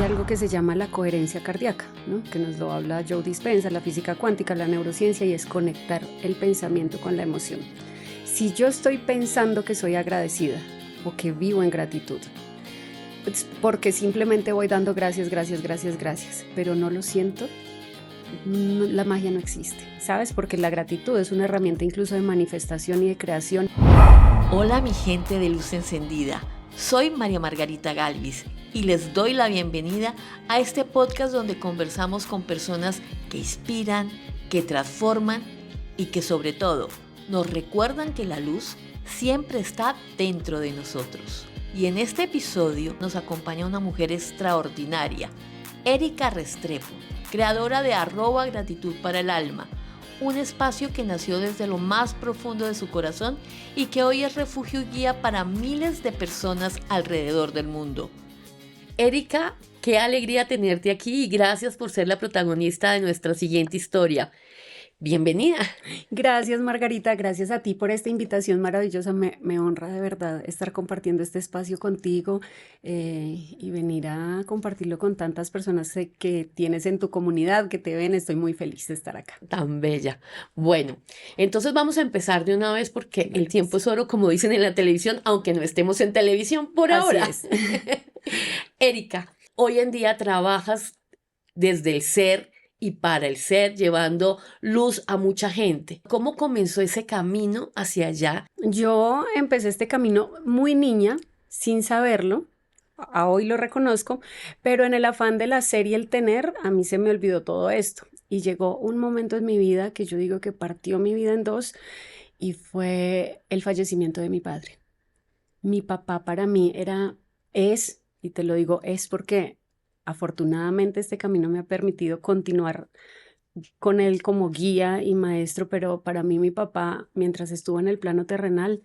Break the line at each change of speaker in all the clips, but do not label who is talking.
algo que se llama la coherencia cardíaca, ¿no? Que nos lo habla Joe Dispenza, la física cuántica, la neurociencia, y es conectar el pensamiento con la emoción. Si yo estoy pensando que soy agradecida o que vivo en gratitud, es porque simplemente voy dando gracias, pero no lo siento, la magia no existe, ¿sabes? Porque la gratitud es una herramienta incluso de manifestación y de creación.
Hola mi gente de Luz Encendida, soy María Margarita Galvis y les doy la bienvenida a este podcast donde conversamos con personas que inspiran, que transforman y que sobre todo nos recuerdan que la luz siempre está dentro de nosotros. Y en este episodio nos acompaña una mujer extraordinaria, Erika Restrepo, creadora de @gratitud para el alma, un espacio que nació desde lo más profundo de su corazón y que hoy es refugio y guía para miles de personas alrededor del mundo. Erika, qué alegría tenerte aquí y gracias por ser la protagonista de nuestra siguiente historia. Bienvenida.
Gracias, Margarita, gracias a ti por esta invitación maravillosa. Me honra de verdad estar compartiendo este espacio contigo y venir a compartirlo con tantas personas que tienes en tu comunidad, que te ven. Estoy muy feliz de estar acá.
Tan bella. Bueno, entonces vamos a empezar de una vez porque el tiempo es oro, como dicen en la televisión, aunque no estemos en televisión por ahora.
Así es.
Erika, hoy en día trabajas desde el ser y para el ser, llevando luz a mucha gente. ¿Cómo comenzó ese camino hacia allá?
Yo empecé este camino muy niña, sin saberlo. A hoy lo reconozco, pero en el afán del hacer y el tener, a mí se me olvidó todo esto. Y llegó un momento en mi vida que yo digo que partió mi vida en dos, y fue el fallecimiento de mi padre. Mi papá para mí es, y te lo digo, es porque afortunadamente este camino me ha permitido continuar con él como guía y maestro, pero para mí mi papá, mientras estuvo en el plano terrenal,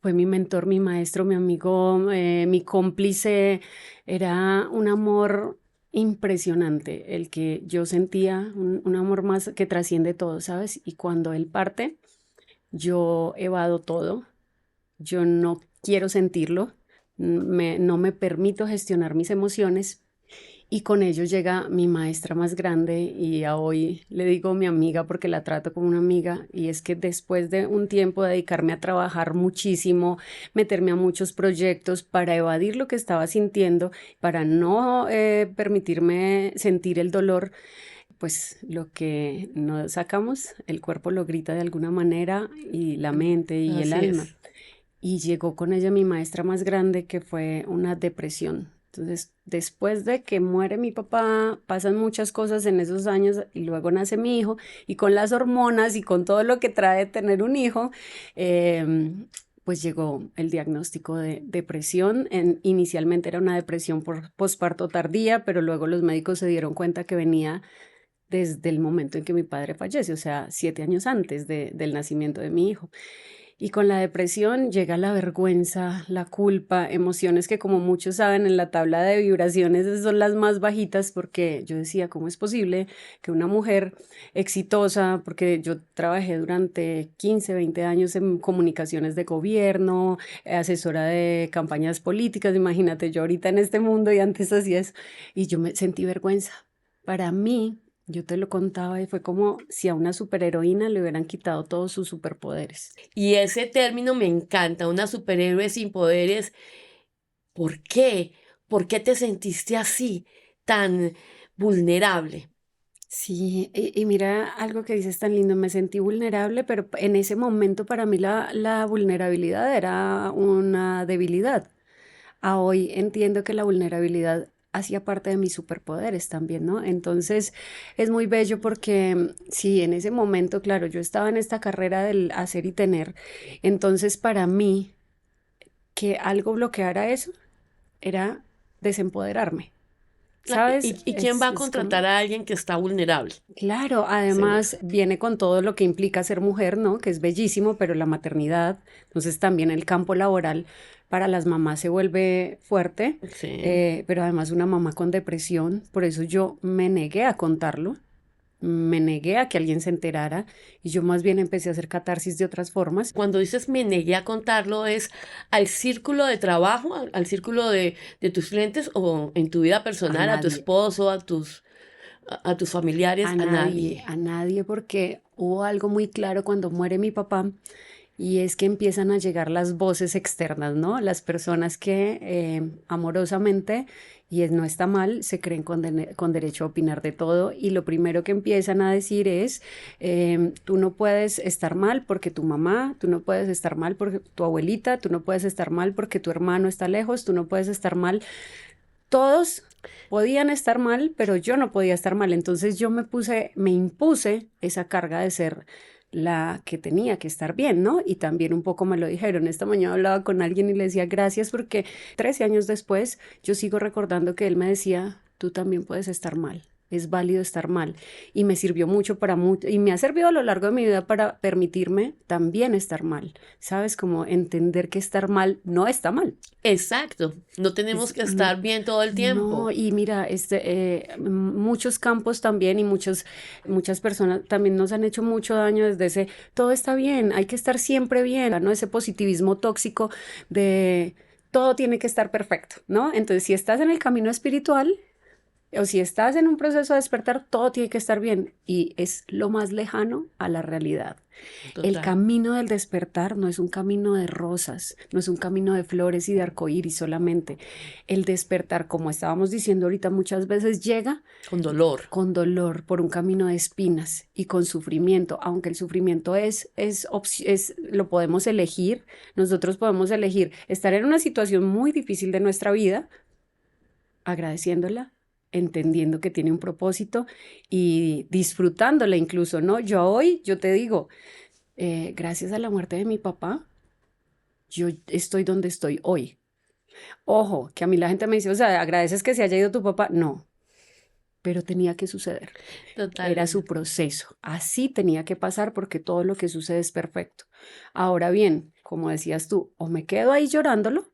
fue mi mentor, mi maestro, mi amigo, mi cómplice. Era un amor impresionante el que yo sentía, un amor más que trasciende todo, ¿sabes? Y cuando él parte, yo evado todo, yo no quiero sentirlo, no me permito gestionar mis emociones. Y con ello llega mi maestra más grande y a hoy le digo mi amiga porque la trato como una amiga, y es que después de un tiempo de dedicarme a trabajar muchísimo, meterme a muchos proyectos para evadir lo que estaba sintiendo, para no permitirme sentir el dolor, pues lo que no sacamos, el cuerpo lo grita de alguna manera y la mente y el
Así
alma.
es.
Y llegó con ella mi maestra más grande, que fue una depresión. Entonces, después de que muere mi papá, pasan muchas cosas en esos años y luego nace mi hijo, y con las hormonas y con todo lo que trae tener un hijo, pues llegó el diagnóstico de depresión. Inicialmente era una depresión por posparto tardía, pero luego los médicos se dieron cuenta que venía desde el momento en que mi padre fallece, o sea, 7 años antes del nacimiento de mi hijo. Y con la depresión llega la vergüenza, la culpa, emociones que, como muchos saben, en la tabla de vibraciones esas son las más bajitas, porque yo decía, ¿cómo es posible que una mujer exitosa, porque yo trabajé durante 15, 20 años en comunicaciones de gobierno, asesora de campañas políticas, imagínate, yo ahorita en este mundo y antes hacía eso, y yo me sentí vergüenza. Para mí, yo te lo contaba y fue como si a una superheroína le hubieran quitado todos sus superpoderes.
Y ese término me encanta, una superhéroe sin poderes. ¿Por qué? ¿Por qué te sentiste así, tan vulnerable?
Sí, y mira algo que dices tan lindo, me sentí vulnerable, pero en ese momento para mí la vulnerabilidad era una debilidad. A hoy entiendo que la vulnerabilidad hacía parte de mis superpoderes también, ¿no? Entonces es muy bello porque sí, en ese momento, claro, yo estaba en esta carrera del hacer y tener. Entonces para mí que algo bloqueara eso era desempoderarme, ¿sabes?
¿Y quién va a
Es como,
contratar a alguien que está vulnerable?
claro,
Seguro.
además viene con todo lo que implica ser mujer, ¿no? Que es bellísimo, pero la maternidad, entonces también el campo laboral para las mamás se vuelve fuerte,
Sí.
pero además una mamá con depresión, por eso yo me negué a contarlo, me negué a que alguien se enterara y yo más bien empecé a hacer catarsis de otras formas.
Cuando dices me negué a contarlo, ¿es al círculo de trabajo, al círculo de tus clientes o en tu vida
A
personal, a tu
nadie,
esposo, a tus familiares, a nadie?
a nadie, porque hubo algo muy claro cuando muere mi papá y es que empiezan a llegar las voces externas, ¿no? Las personas que amorosamente, no está mal, se creen con derecho a opinar de todo y lo primero que empiezan a decir es, tú no puedes estar mal porque tu mamá, tú no puedes estar mal porque tu abuelita, tú no puedes estar mal porque tu hermano está lejos, tú no puedes estar mal. Todos podían estar mal, pero yo no podía estar mal. Entonces me impuse esa carga de ser la que tenía que estar bien, ¿no? Y también un poco me lo dijeron. Esta mañana hablaba con alguien y le decía gracias porque 13 años después yo sigo recordando que él me decía, tú también puedes estar mal. Es válido estar mal. Y me sirvió mucho y me ha servido a lo largo de mi vida para permitirme también estar mal. ¿Sabes? Como entender que estar mal no está mal.
Exacto, no tenemos que
No,
estar bien todo el
no,
tiempo.
y mira, muchos campos también y muchas personas también nos han hecho mucho daño desde todo está bien, hay que estar siempre bien, ¿no? Ese positivismo tóxico de todo tiene que estar perfecto, ¿no? Entonces, si estás en el camino espiritual, o si estás en un proceso de despertar, todo tiene que estar bien y es lo más lejano a la realidad. El
Total.
camino del despertar no es un camino de rosas, no es un camino de flores y de arcoíris solamente. El despertar, como estábamos diciendo ahorita, muchas veces llega
Con dolor.
con dolor por un camino de espinas y con sufrimiento, aunque el sufrimiento lo podemos elegir, nosotros podemos elegir estar en una situación muy difícil de nuestra vida agradeciéndola, entendiendo que tiene un propósito y disfrutándola incluso, ¿no? Yo te digo, gracias a la muerte de mi papá, yo estoy donde estoy hoy. Ojo, que a mí la gente me dice, o sea, ¿agradeces que se haya ido tu papá? No, pero tenía que suceder. Era su
Totalmente.
proceso. Así tenía que pasar porque todo lo que sucede es perfecto. Ahora bien, como decías tú, o me quedo ahí llorándolo,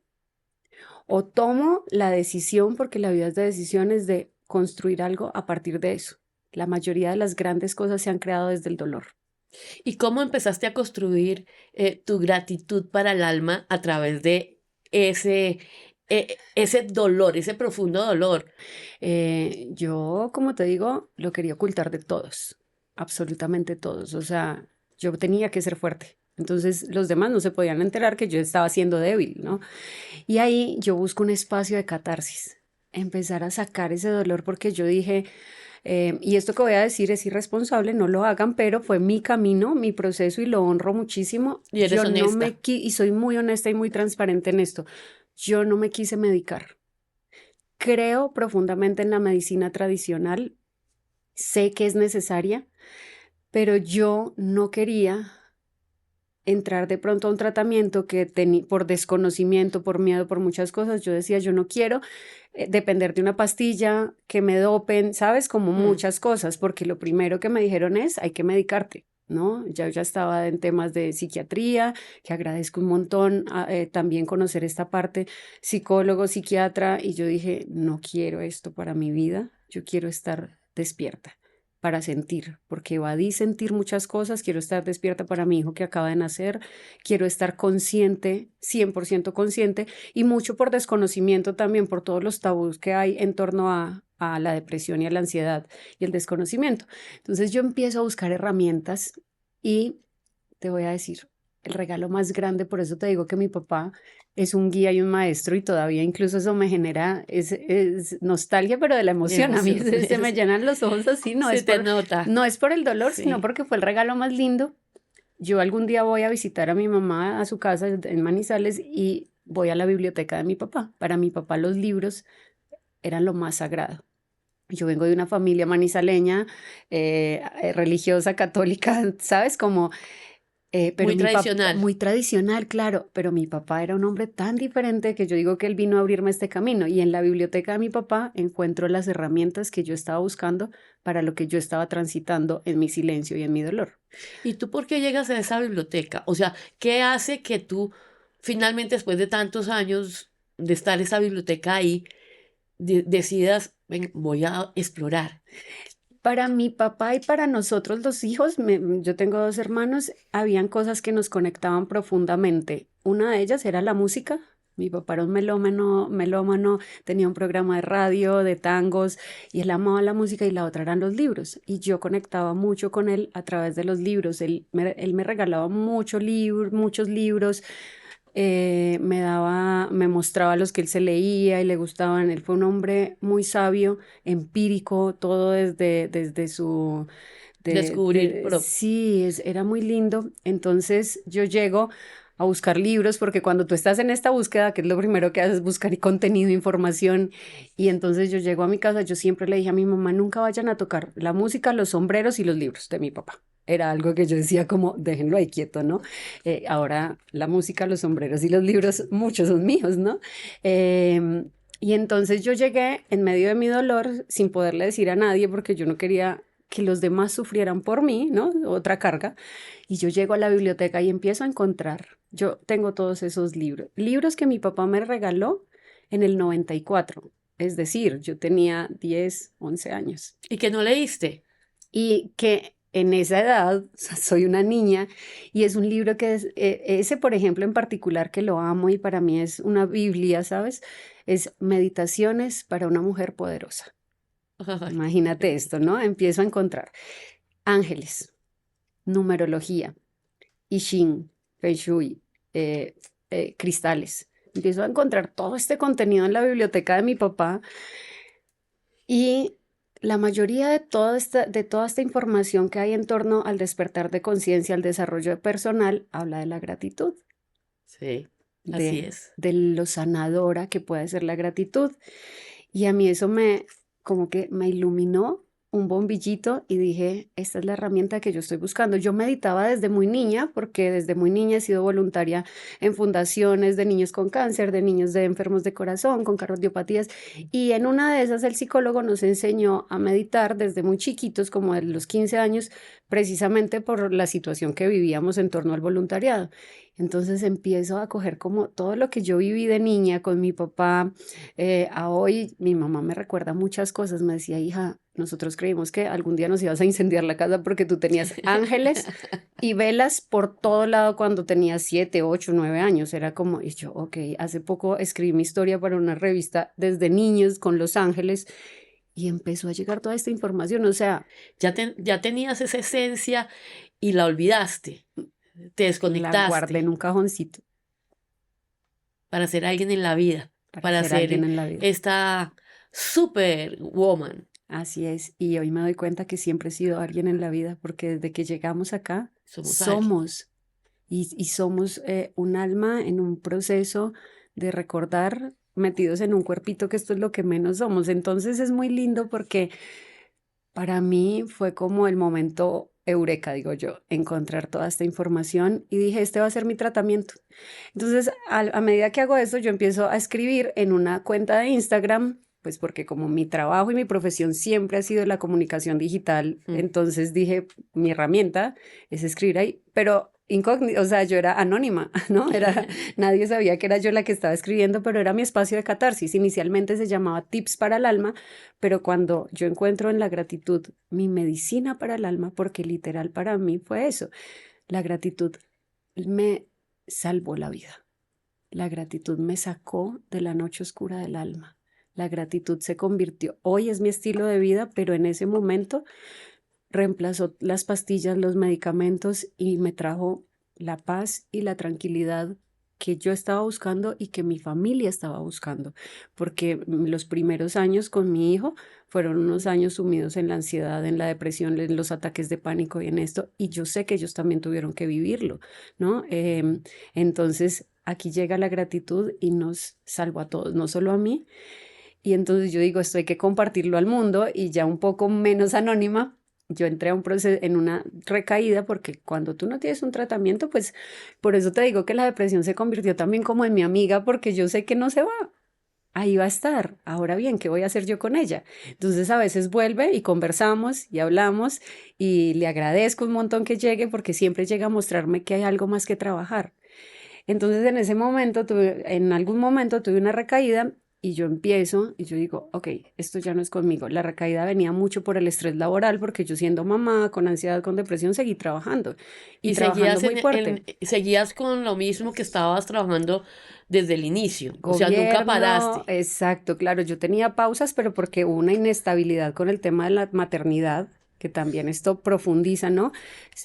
o tomo la decisión, porque la vida es de decisiones, de construir algo a partir de eso. La mayoría de las grandes cosas se han creado desde el dolor.
¿Y cómo empezaste a construir tu gratitud para el alma a través de ese, ese dolor, ese profundo dolor?
Yo, como te digo, lo quería ocultar de todos, absolutamente todos. O sea, yo tenía que ser fuerte. Entonces los demás no se podían enterar que yo estaba siendo débil, ¿no? Y ahí yo busco un espacio de catarsis, empezar a sacar ese dolor porque yo dije, y esto que voy a decir es irresponsable, no lo hagan, pero fue mi camino, mi proceso y lo honro muchísimo.
Y eres honesta.
Y soy muy honesta y muy transparente en esto, yo no me quise medicar. Creo profundamente en la medicina tradicional, sé que es necesaria, pero yo no quería entrar de pronto a un tratamiento que por desconocimiento, por miedo, por muchas cosas, yo decía, yo no quiero depender de una pastilla, que me dopen, ¿sabes? Como
Mm.
muchas cosas, porque lo primero que me dijeron es, hay que medicarte, ¿no? Ya estaba en temas de psiquiatría, que agradezco un montón también conocer esta parte, psicólogo, psiquiatra, y yo dije, no quiero esto para mi vida, yo quiero estar despierta para sentir, porque evadí sentir muchas cosas, quiero estar despierta para mi hijo que acaba de nacer, quiero estar consciente, 100% consciente, y mucho por desconocimiento también, por todos los tabús que hay en torno a la depresión y a la ansiedad y el desconocimiento. Entonces yo empiezo a buscar herramientas y te voy a decir, el regalo más grande, por eso te digo que mi papá es un guía y un maestro y todavía incluso eso me genera es nostalgia, pero de la emoción. A mí se me llenan los ojos así,
Se te nota.
no es por el dolor, sino
Sí.
porque fue el regalo más lindo. Yo algún día voy a visitar a mi mamá a su casa en Manizales y voy a la biblioteca de mi papá. Para mi papá los libros eran lo más sagrado. Yo vengo de una familia manizaleña, religiosa, católica, ¿sabes? Como pero
Muy
mi papá,
tradicional.
muy tradicional, claro, pero mi papá era un hombre tan diferente que yo digo que él vino a abrirme este camino y en la biblioteca de mi papá encuentro las herramientas que yo estaba buscando para lo que yo estaba transitando en mi silencio y en mi dolor.
¿Y tú por qué llegas a esa biblioteca? O sea, ¿qué hace que tú finalmente, después de tantos años de estar esa biblioteca ahí, decidas, "Ven, voy a explorar"?
Para mi papá y para nosotros los hijos, yo tengo dos hermanos, habían cosas que nos conectaban profundamente. Una de ellas era la música. Mi papá era un melómano, tenía un programa de radio, de tangos, y él amaba la música y la otra eran los libros. Y yo conectaba mucho con él a través de los libros. Él me regalaba muchos libros, me mostraba los que él se leía y le gustaban. Él fue un hombre muy sabio, empírico, todo desde su...
Descubrir propio.
sí, era muy lindo. Entonces yo llego a buscar libros porque cuando tú estás en esta búsqueda, que es lo primero que haces, buscar contenido, información, y entonces yo llego a mi casa, yo siempre le dije a mi mamá, nunca vayan a tocar la música, los sombreros y los libros de mi papá. Era algo que yo decía como, déjenlo ahí quieto, ¿no? Ahora la música, los sombreros y los libros, muchos son míos, ¿no? Y entonces yo llegué en medio de mi dolor sin poderle decir a nadie porque yo no quería que los demás sufrieran por mí, ¿no? Otra carga. Y yo llego a la biblioteca y empiezo a encontrar, yo tengo todos esos libros que mi papá me regaló en el 94. Es decir, yo tenía 10, 11 años.
¿Y que no leíste?
Y que en esa edad, o sea, soy una niña, y es un libro que es, ese, por ejemplo, en particular, que lo amo y para mí es una Biblia, ¿sabes? Es Meditaciones para una mujer poderosa.
Ay,
Imagínate esto, ¿no? Empiezo a encontrar ángeles, numerología, I Ching, Feng Shui, cristales. Empiezo a encontrar todo este contenido en la biblioteca de mi papá y la mayoría de toda esta información que hay en torno al despertar de conciencia, al desarrollo personal, habla de la gratitud,
sí, así es.
de lo sanadora que puede ser la gratitud. Y a mí eso como que me iluminó un bombillito y dije, esta es la herramienta que yo estoy buscando. Yo meditaba desde muy niña, porque desde muy niña he sido voluntaria en fundaciones de niños con cáncer, de niños de enfermos de corazón, con cardiopatías, y en una de esas el psicólogo nos enseñó a meditar desde muy chiquitos, como de los 15 años, precisamente por la situación que vivíamos en torno al voluntariado. Entonces empiezo a coger como todo lo que yo viví de niña con mi papá. A hoy mi mamá me recuerda muchas cosas, me decía, hija, nosotros creímos que algún día nos ibas a incendiar la casa porque tú tenías ángeles y velas por todo lado cuando tenías 7, 8, 9 años. Era como, y yo, ok, hace poco escribí mi historia para una revista desde niños con los ángeles y empezó a llegar toda esta información, o sea,
Ya tenías esa esencia y la olvidaste, te
la guardé en
desconectaste
un cajoncito
para ser alguien en la vida,
para
para
ser alguien
ser
en la vida.
esta superwoman.
Así es, y hoy me doy cuenta que siempre he sido alguien en la vida, porque desde que llegamos acá
Somos alguien.
somos, y somos un alma en un proceso de recordar metidos en un cuerpito, que esto es lo que menos somos. Entonces es muy lindo porque para mí fue como el momento eureka, digo yo, encontrar toda esta información y dije, este va a ser mi tratamiento. Entonces, a medida que hago eso, yo empiezo a escribir en una cuenta de Instagram, pues porque como mi trabajo y mi profesión siempre ha sido la comunicación digital,
Mm.
entonces dije, mi herramienta es escribir ahí, pero incógnito, o sea, yo era anónima, ¿no? Nadie sabía que era yo la que estaba escribiendo, pero era mi espacio de catarsis. Inicialmente se llamaba Tips para el Alma, pero cuando yo encuentro en la gratitud mi medicina para el alma, porque literal para mí fue eso, la gratitud me salvó la vida. La gratitud me sacó de la noche oscura del alma. La gratitud se convirtió, hoy es mi estilo de vida, pero en ese momento reemplazó las pastillas, los medicamentos y me trajo la paz y la tranquilidad que yo estaba buscando y que mi familia estaba buscando, porque los primeros años con mi hijo fueron unos años sumidos en la ansiedad, en la depresión, en los ataques de pánico y en esto, y yo sé que ellos también tuvieron que vivirlo, ¿no? Entonces, aquí llega la gratitud y nos salvó a todos, no solo a mí, y entonces yo digo, esto hay que compartirlo al mundo y ya un poco menos anónima. Yo entré a un proceso, en una recaída, porque cuando tú no tienes un tratamiento, pues por eso te digo que la depresión se convirtió también como en mi amiga, porque yo sé que no se va, ahí va a estar. Ahora bien, ¿qué voy a hacer yo con ella? Entonces a veces vuelve y conversamos y hablamos y le agradezco un montón que llegue porque siempre llega a mostrarme que hay algo más que trabajar. Entonces en ese momento, en algún momento tuve una recaída y yo empiezo y yo digo, ok, esto ya no es conmigo. La recaída venía mucho por el estrés laboral porque yo siendo mamá, con ansiedad, con depresión, seguí trabajando y
Y
trabajando
seguías
muy fuerte.
seguías con lo mismo que estabas trabajando desde el inicio, o sea, nunca
Gobierno,
paraste.
exacto, claro, yo tenía pausas, pero porque hubo una inestabilidad con el tema de la maternidad, que también esto profundiza, ¿no?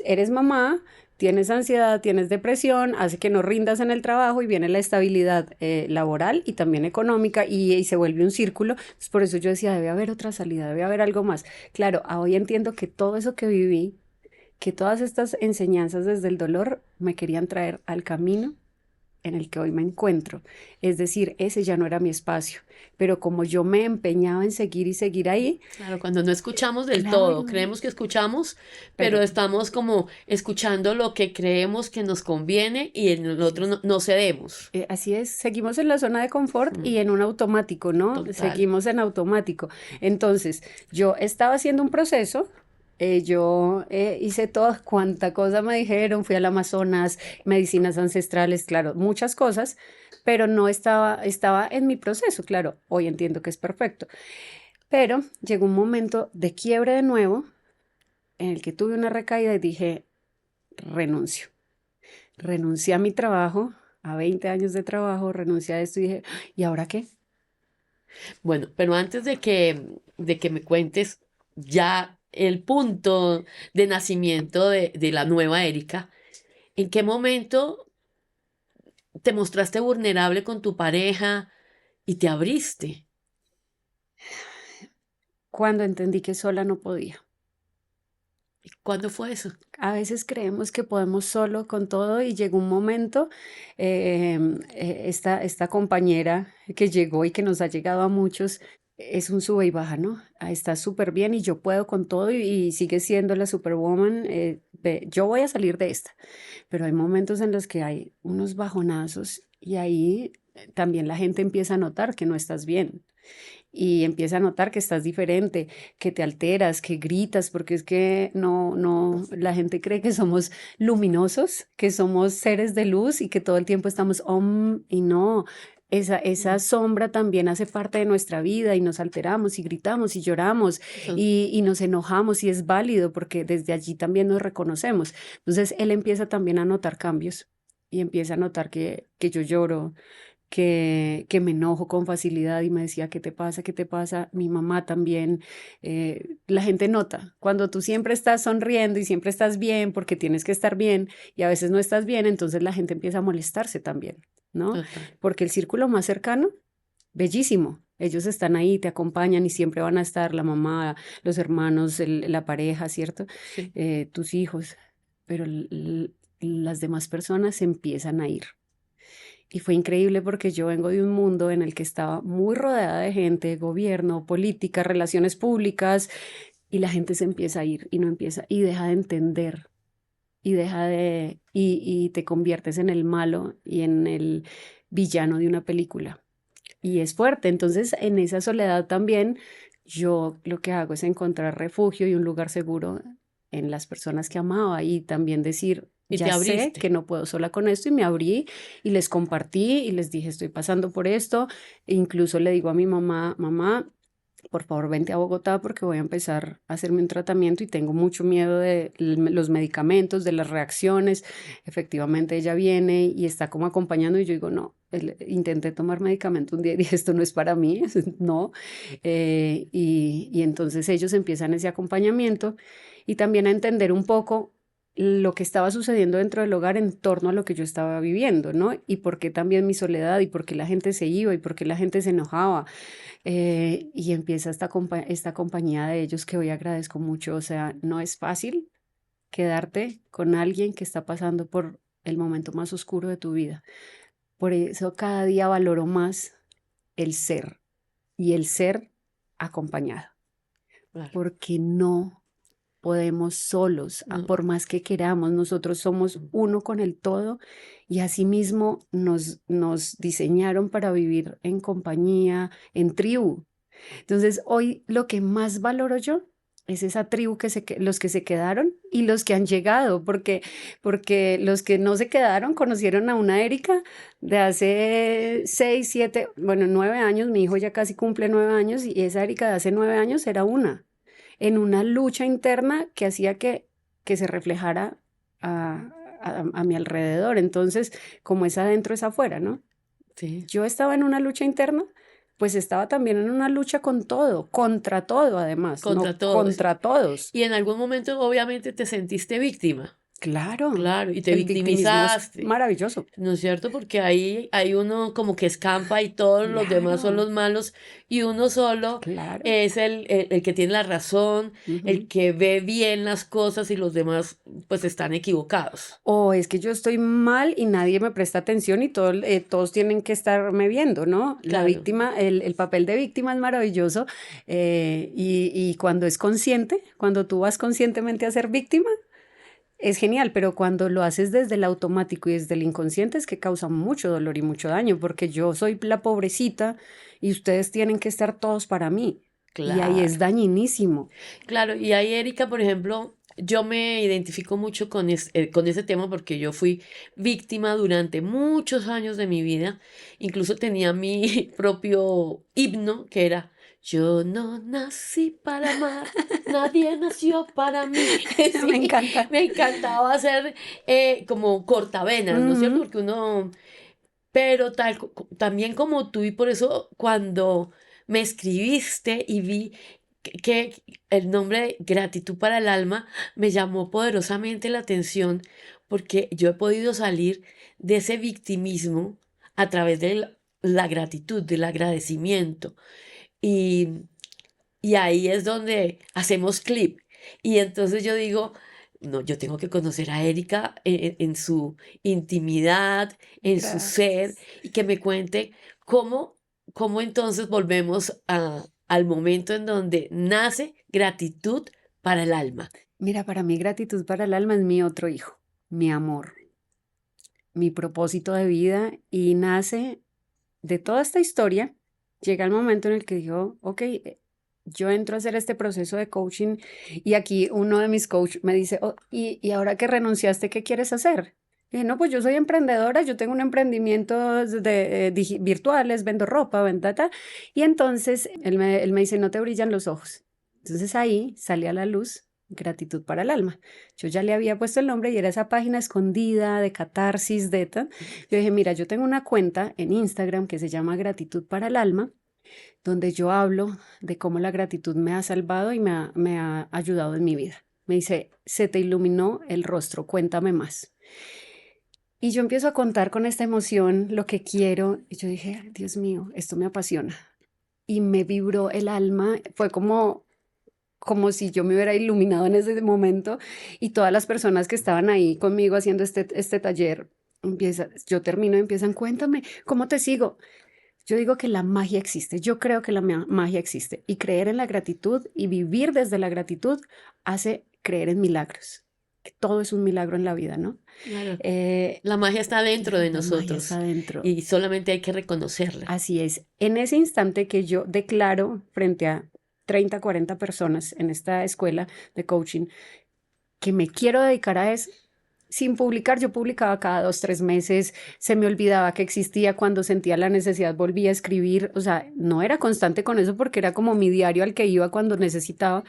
Eres mamá, tienes ansiedad, tienes depresión, hace que no rindas en el trabajo y viene la estabilidad laboral y también económica y se vuelve un círculo. Entonces, por eso yo decía, debe haber otra salida, debe haber algo más. Claro, hoy entiendo que todo eso que viví, que todas estas enseñanzas desde el dolor me querían traer al camino en el que hoy me encuentro. Es decir, ese ya no era mi espacio, pero como yo me empeñaba en seguir y seguir ahí,
Claro, cuando no escuchamos del todo,
claro,
creemos que escuchamos, pero
pero
estamos como escuchando lo que creemos que nos conviene y en el otro no cedemos.
así es, seguimos en la zona de confort
Mm,
y en un automático, ¿no?
total.
Seguimos en automático. Entonces, yo estaba haciendo un proceso. Yo hice toda cuanta cosa me dijeron, fui al Amazonas, medicinas ancestrales, claro, muchas cosas, pero no estaba en mi proceso, claro, hoy entiendo que es perfecto. Pero llegó un momento de quiebre de nuevo en el que tuve una recaída y dije, renuncio. Renuncié a mi trabajo, a 20 años de trabajo, renuncié a esto y dije, ¿y ahora qué?
Bueno, pero antes de que me cuentes ya el punto de nacimiento de la nueva Erika, ¿en qué momento te mostraste vulnerable con tu pareja y te abriste?
Cuando entendí que sola no podía.
¿Cuándo fue eso?
A veces creemos que podemos solo con todo y llegó un momento, esta compañera que llegó y que nos ha llegado a muchos, es un sube y baja, ¿no? Está súper bien y yo puedo con todo y sigue siendo la superwoman. Yo voy a salir de esta, pero hay momentos en los que hay unos bajonazos y ahí también la gente empieza a notar que no estás bien y empieza a notar que estás diferente, que te alteras, que gritas, porque es que la gente cree que somos luminosos, que somos seres de luz y que todo el tiempo estamos y no. Esa
Mm,
sombra también hace parte de nuestra vida y nos alteramos y gritamos y lloramos
eso-
y nos enojamos y es válido porque desde allí también nos reconocemos. Entonces él empieza también a notar cambios y empieza a notar que yo lloro, que me enojo con facilidad y me decía, ¿qué te pasa? ¿Qué te pasa? Mi mamá también. La gente nota, cuando tú siempre estás sonriendo y siempre estás bien porque tienes que estar bien y a veces no estás bien, entonces la gente empieza a molestarse también, ¿no?
total.
Porque el círculo más cercano, bellísimo. Ellos están ahí, te acompañan y siempre van a estar la mamá, los hermanos, la pareja, ¿cierto?
Sí.
Tus hijos, pero las demás personas empiezan a ir. Y fue increíble porque yo vengo de un mundo en el que estaba muy rodeada de gente, gobierno, política, relaciones públicas, y la gente se empieza a ir y no empieza y deja de entender y y te conviertes en el malo y en el villano de una película. Y es fuerte. Entonces, en esa soledad también, yo lo que hago es encontrar refugio y un lugar seguro en las personas que amaba y también decir,
Y te
ya sé
abriste.
que no puedo sola con esto y me abrí y les compartí y les dije, estoy pasando por esto. E incluso le digo a mi mamá, mamá, por favor, vente a Bogotá porque voy a empezar a hacerme un tratamiento y tengo mucho miedo de los medicamentos, de las reacciones. Efectivamente, ella viene y está como acompañando y yo digo, no, intenté tomar medicamento un día y dije, esto no es para mí, no. Y entonces ellos empiezan ese acompañamiento y también a entender un poco lo que estaba sucediendo dentro del hogar en torno a lo que yo estaba viviendo, ¿no? Y por qué también mi soledad y por qué la gente se iba y por qué la gente se enojaba y empieza esta compañía de ellos que hoy agradezco mucho. O sea, no es fácil quedarte con alguien que está pasando por el momento más oscuro de tu vida. Por eso cada día valoro más el ser y el ser acompañado,
Claro.
porque no podemos solos,
No,
por más que queramos, nosotros somos uno con el todo y asimismo nos diseñaron para vivir en compañía, en tribu. Entonces, hoy lo que más valoro yo es esa tribu los que se quedaron y los que han llegado, porque los que no se quedaron conocieron a una Erika de hace 6, 7, bueno, 9 años, mi hijo ya casi cumple 9 años y esa Erika de hace 9 años era en una lucha interna que hacía que se reflejara a mi alrededor. Entonces, como es adentro, es afuera, ¿no?
Sí.
Yo estaba en una lucha interna, pues estaba también en una lucha con todo, contra todo además,
Contra
no
todos.
contra todos.
Y en algún momento obviamente te sentiste víctima.
Claro,
Claro, y te
el victimismo es
victimizaste,
maravilloso.
¿no es cierto? Porque ahí hay uno como que escampa y todos los demás son
Claro,
los malos y uno solo
claro.
es el que tiene la razón, el
Ujú.
que ve bien las cosas y los demás pues están equivocados.
O es que yo estoy mal y nadie me presta atención y todos tienen que estarme viendo, ¿no? La
Claro,
víctima, el papel de víctima es maravilloso y cuando es consciente, cuando tú vas conscientemente a ser víctima, es genial, pero cuando lo haces desde el automático y desde el inconsciente es que causa mucho dolor y mucho daño, porque yo soy la pobrecita y ustedes tienen que estar todos para mí. Y ahí es
claro.
dañinísimo.
Claro, y ahí Erika, por ejemplo, yo me identifico mucho con ese tema porque yo fui víctima durante muchos años de mi vida. Incluso tenía mi propio himno que era Yo no nací para amar, nadie nació para mí.
Me
Sí,
encanta.
me encantaba hacer como cortavenas, ¿no es cierto?
Ujú.
Porque uno pero también como tú, y por eso cuando me escribiste y vi que el nombre de Gratitud para el Alma me llamó poderosamente la atención, porque yo he podido salir de ese victimismo a través de la gratitud, del agradecimiento. Y, y ahí es donde hacemos clip. Y entonces yo digo, no, yo tengo que conocer a Erika en su intimidad, en su ser,
Gracias.
y que me cuente cómo, cómo entonces volvemos al momento en donde nace gratitud para el alma.
Mira, para mí gratitud para el alma es mi otro hijo, mi amor, mi propósito de vida y nace de toda esta historia. Llega el momento en el que digo, ok, yo entro a hacer este proceso de coaching y aquí uno de mis coaches me dice, "Oh, y ahora que renunciaste, ¿qué quieres hacer?" Y dije, no, pues yo soy emprendedora, yo tengo un emprendimiento virtuales, vendo ropa, vendo ta. Y entonces él me dice, no te brillan los ojos. Entonces ahí sale a la luz gratitud para el alma. Yo ya le había puesto el nombre y era esa página escondida de catarsis, de ta. Yo dije, mira, yo tengo una cuenta en Instagram que se llama Gratitud para el Alma, donde yo hablo de cómo la gratitud me ha salvado y me ha ayudado en mi vida. Me dice, se te iluminó el rostro, cuéntame más. Y yo empiezo a contar con esta emoción lo que quiero. Y yo dije, "Ay, Dios mío, esto me apasiona." Y me vibró el alma. Fue como si yo me hubiera iluminado en ese momento y todas las personas que estaban ahí conmigo haciendo este taller, yo termino y empiezan, cuéntame, ¿cómo te sigo? Yo digo que la magia existe, yo creo que la magia existe y creer en la gratitud y vivir desde la gratitud hace creer en milagros, que todo es un milagro en la vida, ¿no?
Claro.
Eh,
La magia está dentro de
la magia
nosotros
está dentro.
y solamente hay que reconocerla.
Así es. En ese instante que yo declaro frente a 30, 40 personas en esta escuela de coaching que me quiero dedicar a eso, sin publicar, yo publicaba cada 2, 3 meses, se me olvidaba que existía, cuando sentía la necesidad volvía a escribir, o sea, no era constante con eso porque era como mi diario al que iba cuando necesitaba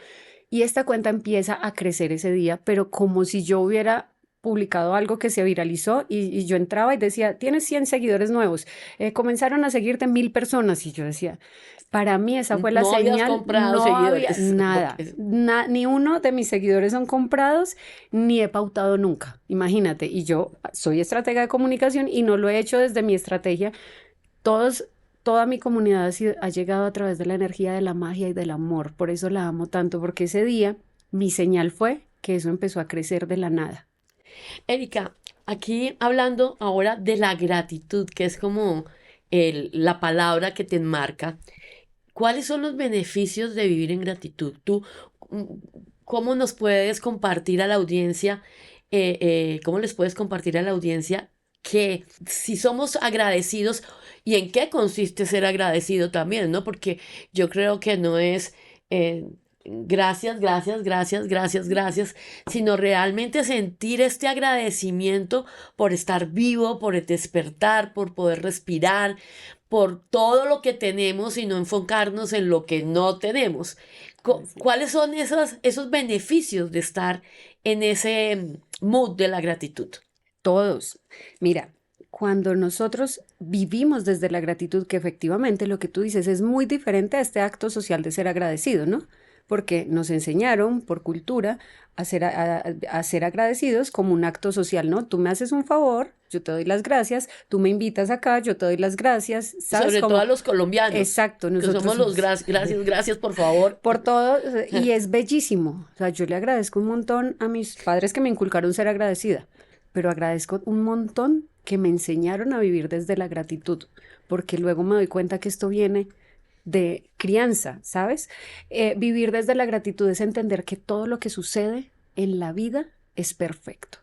y esta cuenta empieza a crecer ese día, pero como si yo hubiera publicado algo que se viralizó y yo entraba y decía, tienes 100 seguidores nuevos, comenzaron a seguirte 1000 personas y yo decía, para mí esa fue la
No habías
señal,
comprado
no había
seguidores,
nada,
porque
ni uno de mis seguidores son comprados, ni he pautado nunca, imagínate, y yo soy estratega de comunicación y no lo he hecho desde mi estrategia, todos, toda mi comunidad ha llegado a través de la energía de la magia y del amor, por eso la amo tanto, porque ese día mi señal fue que eso empezó a crecer de la nada.
Erika, aquí hablando ahora de la gratitud, que es como la palabra que te enmarca, ¿cuáles son los beneficios de vivir en gratitud? Tú, mm, ¿cómo nos puedes compartir a la audiencia, cómo les puedes compartir a la audiencia que si somos agradecidos y en qué consiste ser agradecido también, ¿no? Porque yo creo que no es gracias, gracias, gracias, gracias, gracias, sino realmente sentir este agradecimiento por estar vivo, por despertar, por poder respirar, por todo lo que tenemos y no enfocarnos en lo que no tenemos.
Sí.
¿Cuáles son esos beneficios de estar en ese mood de la gratitud?
Todos. Mira, cuando nosotros vivimos desde la gratitud, que efectivamente lo que tú dices es muy diferente a este acto social de ser agradecido, ¿no? Porque nos enseñaron por cultura a ser agradecidos como un acto social, ¿no? Tú me haces un favor, yo te doy las gracias, tú me invitas acá, yo te doy las gracias, ¿sabes?
Sobre todo
Como,
a los colombianos,
exacto,
que somos
nosotros
los
somos
gracias, gracias, por favor.
por todo, y es bellísimo. O sea, yo le agradezco un montón a mis padres que me inculcaron ser agradecida, pero agradezco un montón que me enseñaron a vivir desde la gratitud, porque luego me doy cuenta que esto viene de crianza, ¿sabes? Vivir desde la gratitud es entender que todo lo que sucede en la vida es perfecto.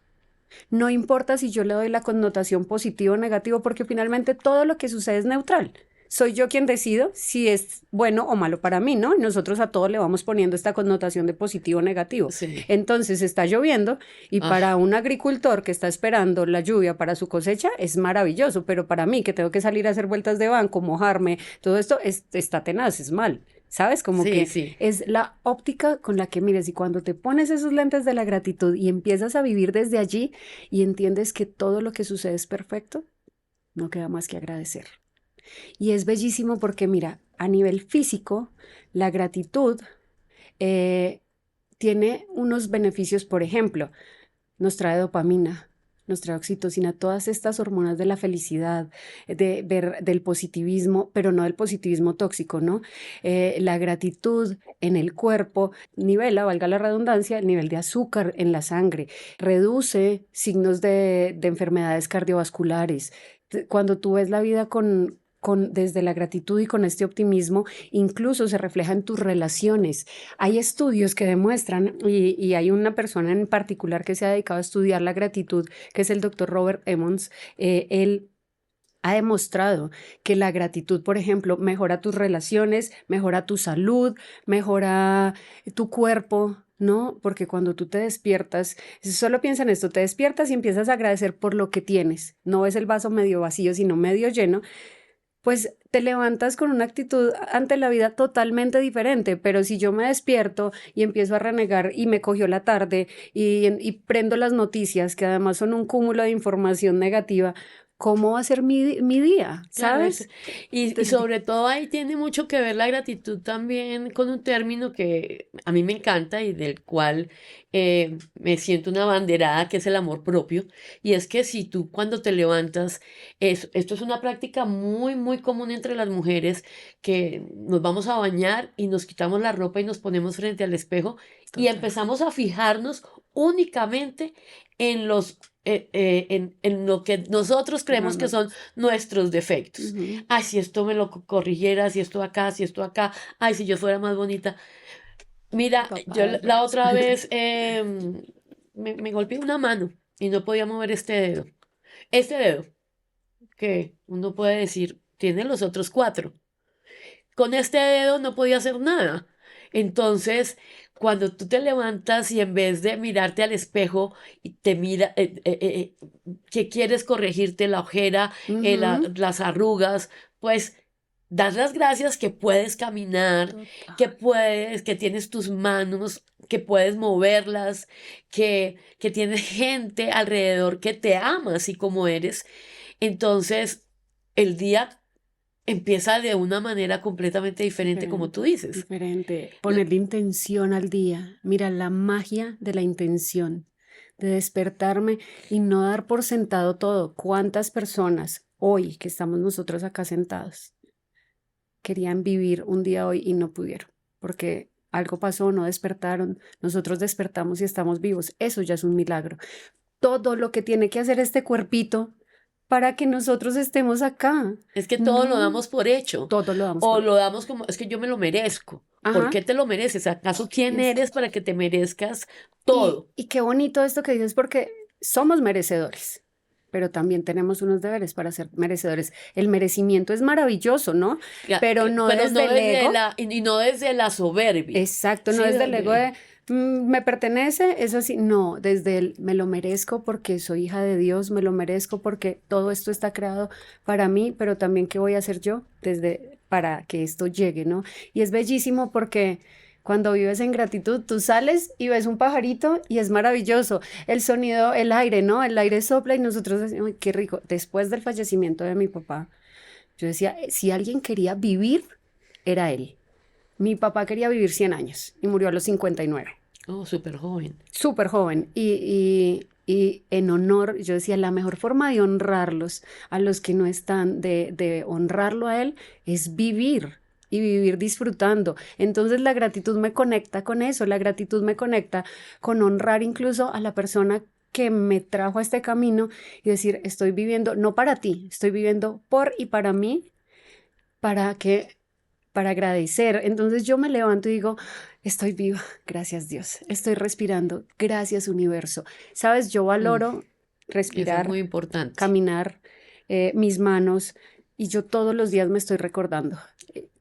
No importa si yo le doy la connotación positiva o negativa, porque finalmente todo lo que sucede es neutral. Soy yo quien decido si es bueno o malo para mí, ¿no? Y nosotros a todo le vamos poniendo esta connotación de positivo o negativo.
Sí.
Entonces está lloviendo y para un agricultor que está esperando la lluvia para su cosecha es maravilloso, pero para mí que tengo que salir a hacer vueltas de banco, mojarme, todo esto está tenaz, es mal. ¿Sabes? Como
Sí,
que
sí.
es la óptica con la que mires y cuando te pones esos lentes de la gratitud y empiezas a vivir desde allí y entiendes que todo lo que sucede es perfecto, no queda más que agradecer. Y es bellísimo porque, mira, a nivel físico, la gratitud eh, tiene unos beneficios, por ejemplo, nos trae dopamina, nos trae oxitocina, todas estas hormonas de la felicidad, del positivismo, pero no del positivismo tóxico, ¿no? La gratitud en el cuerpo nivela, valga la redundancia, el nivel de azúcar en la sangre, reduce signos de enfermedades cardiovasculares. Cuando tú ves la vida desde la gratitud y con este optimismo, incluso se refleja en tus relaciones. Hay estudios que demuestran, y hay una persona en particular que se ha dedicado a estudiar la gratitud, que es el doctor Robert Emmons. Él ha demostrado que la gratitud, por ejemplo, mejora tus relaciones, mejora tu salud, mejora tu cuerpo, ¿no? Porque cuando tú te despiertas, solo piensa en esto, te despiertas y empiezas a agradecer por lo que tienes. No ves el vaso medio vacío, sino medio lleno, pues te levantas con una actitud ante la vida totalmente diferente, pero si yo me despierto y empiezo a renegar y me cogió la tarde y prendo las noticias, que además son un cúmulo de información negativa, ¿cómo va a ser mi día?
Claro,
¿Sabes?
y sobre todo ahí tiene mucho que ver la gratitud también con un término que a mí me encanta y del cual me siento una abanderada, que es el amor propio. Y es que si tú cuando te levantas, esto es una práctica muy, muy común entre las mujeres, que nos vamos a bañar y nos quitamos la ropa y nos ponemos frente al espejo y
Total.
empezamos a fijarnos únicamente en en lo que nosotros creemos que son nuestros defectos.
Ujú.
Ay, si esto me lo corrigiera, si esto acá, ay, si yo fuera más bonita. Mira, yo
Total,
la
Rach.
otra vez me golpeé una mano y no podía mover este dedo. Este dedo, que uno puede decir, tiene los otros cuatro. Con este dedo no podía hacer nada. Entonces, cuando tú te levantas y en vez de mirarte al espejo y te mira, que quieres corregirte la ojera,
Ujú.
las arrugas, pues das las gracias que puedes caminar,
Total.
que tienes tus manos, que puedes moverlas, que tienes gente alrededor que te ama así como eres. Entonces, el día empieza de una manera completamente diferente, como tú
Diferente,
dices.
diferente. Ponerle intención al día. Mira, la magia de la intención, de despertarme y no dar por sentado todo. ¿Cuántas personas hoy que estamos nosotros acá sentados querían vivir un día hoy y no pudieron? Porque algo pasó, no despertaron. Nosotros despertamos y estamos vivos. Eso ya es un milagro. Todo lo que tiene que hacer este cuerpito para que nosotros estemos acá.
Es que todo lo
No,
damos por hecho,
todo lo damos
o
por
lo
hecho.
damos como, es que yo me lo merezco. ¿Por
Ajá.
qué te lo mereces? ¿Acaso quién
Es
eres para que te merezcas
Y,
todo?
y qué bonito esto que dices porque somos merecedores. pero también tenemos unos deberes para ser merecedores. El merecimiento es maravilloso, ¿no? Pero no desde el ego.
Y no desde la soberbia.
Exacto, no
Sí,
desde el ego de me pertenece, es así. No, desde el me lo merezco porque soy hija de Dios, me lo merezco porque todo esto está creado para mí, pero también qué voy a hacer yo para que esto llegue, ¿no? Y es bellísimo porque cuando vives en gratitud, tú sales y ves un pajarito y es maravilloso. El sonido, el aire, ¿no? El aire sopla y nosotros decimos, "Ay, qué rico". Después del fallecimiento de mi papá, yo decía, si alguien quería vivir, era él. Mi papá quería vivir 100 años y murió a los 59.
Oh, súper joven.
Súper joven. Y en honor, yo decía, la mejor forma de honrarlos a los que no están, de honrarlo a él, es vivir y vivir disfrutando. Entonces la gratitud me conecta con eso, la gratitud me conecta con honrar incluso a la persona que me trajo a este camino y decir, estoy viviendo, no para ti, estoy viviendo por y para mí, para que para agradecer. Entonces yo me levanto y digo, estoy viva, gracias Dios, estoy respirando, gracias universo. Sabes, yo valoro
Eso es
respirar,
muy importante.
caminar, mis manos, y yo todos los días me estoy recordando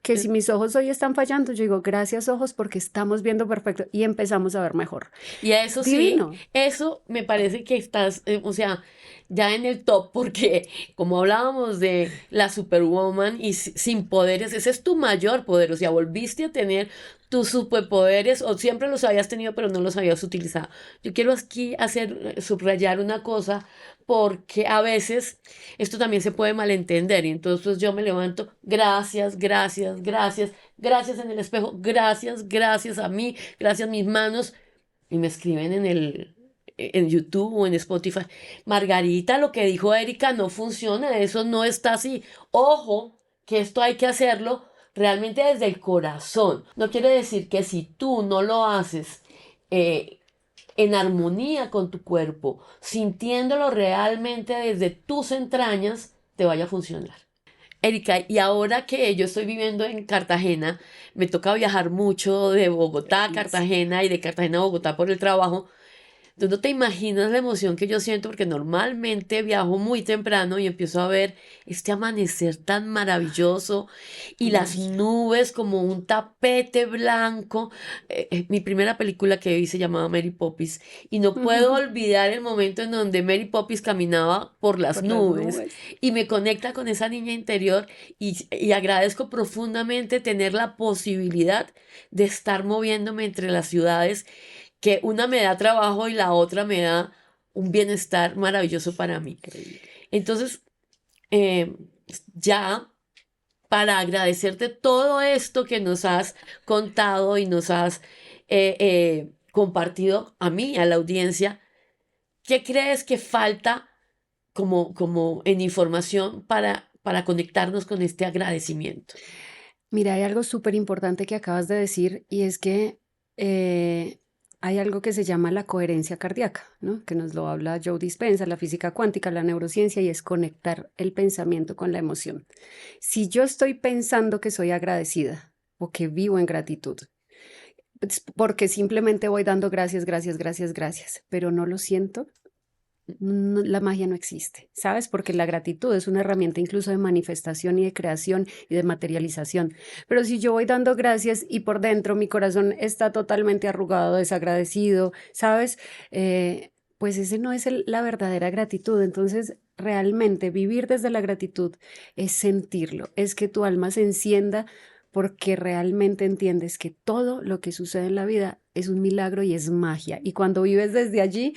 que si mis ojos hoy están fallando, yo digo, gracias ojos porque estamos viendo perfecto y empezamos a ver mejor.
Y a eso
Divino.
sí, eso me parece que estás, o sea, ya en el top, porque como hablábamos de la Superwoman y sin poderes, ese es tu mayor poder, o sea, volviste a tener tus superpoderes o siempre los habías tenido pero no los habías utilizado. Yo quiero aquí subrayar una cosa porque a veces esto también se puede malentender y entonces pues, yo me levanto, gracias, gracias, gracias, gracias en el espejo, gracias, gracias a mí, gracias a mis manos y me escriben en YouTube o en Spotify, Margarita, lo que dijo Erika no funciona, eso no está así. Ojo, que esto hay que hacerlo realmente desde el corazón. No quiere decir que si tú no lo haces en armonía con tu cuerpo, sintiéndolo realmente desde tus entrañas, te vaya a funcionar. Erika, y ahora que yo estoy viviendo en Cartagena, me toca viajar mucho de Bogotá a Cartagena y de Cartagena a Bogotá por el trabajo. Tú no te imaginas la emoción que yo siento porque normalmente viajo muy temprano y empiezo a ver este amanecer tan maravilloso y las nubes como un tapete blanco. Mi primera película que vi se llamaba Mary Poppins y no puedo olvidar el momento en donde Mary Poppins caminaba por las nubes y me conecta con esa niña interior y agradezco profundamente tener la posibilidad de estar moviéndome entre las ciudades que una me da trabajo y la otra me da un bienestar maravilloso para mí. Entonces, ya para agradecerte todo esto que nos has contado y nos has compartido a mí, a la audiencia, ¿qué crees que falta como en información para conectarnos con este agradecimiento?
Mira, hay algo súper importante que acabas de decir y es que hay algo que se llama la coherencia cardíaca, ¿no? Que nos lo habla Joe Dispenza, la física cuántica, la neurociencia, y es conectar el pensamiento con la emoción. Si yo estoy pensando que soy agradecida o que vivo en gratitud, porque simplemente voy dando gracias, gracias, gracias, gracias, pero no lo siento, la magia no existe, ¿sabes? Porque la gratitud es una herramienta incluso de manifestación y de creación y de materialización. Pero si yo voy dando gracias y por dentro mi corazón está totalmente arrugado, desagradecido, ¿sabes? Pues ese no es la verdadera gratitud. Entonces, realmente vivir desde la gratitud es sentirlo, es que tu alma se encienda porque realmente entiendes que todo lo que sucede en la vida es un milagro y es magia. Y cuando vives desde allí,